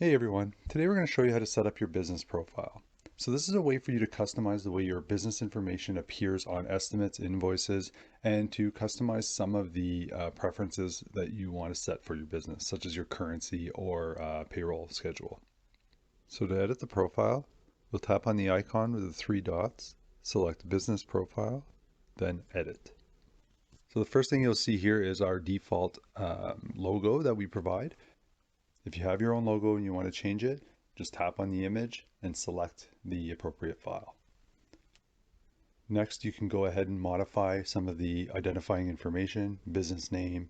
Hey everyone, today we're going to show you how to set up your business profile. So this is a way for you to customize the way your business information appears on estimates, invoices, and to customize some of the preferences that you want to set for your business, such as your currency or payroll schedule. So to edit the profile, we'll tap on the icon with the three dots, select Business Profile, then Edit. So the first thing you'll see here is our default logo that we provide. If you have your own logo and you want to change it, just tap on the image and select the appropriate file. Next, you can go ahead and modify some of the identifying information, business name,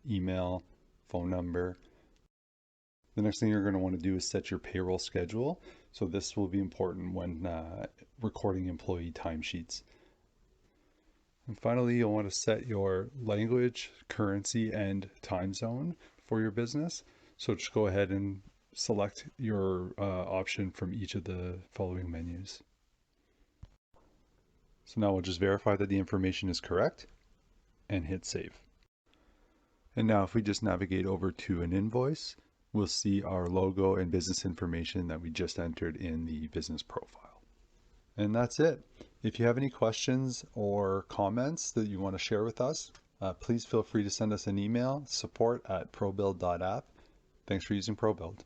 email, phone number. The next thing you're going to want to do is set your payroll schedule. So this will be important when recording employee timesheets. And finally, you'll want to set your language, currency, and time zone for your business. So just go ahead and select your option from each of the following menus. So now we'll just verify that the information is correct and hit save. And now if we just navigate over to an invoice, we'll see our logo and business information that we just entered in the business profile. And that's it. If you have any questions or comments that you want to share with us, please feel free to send us an email, support@probuild.app. Thanks for using Probuild.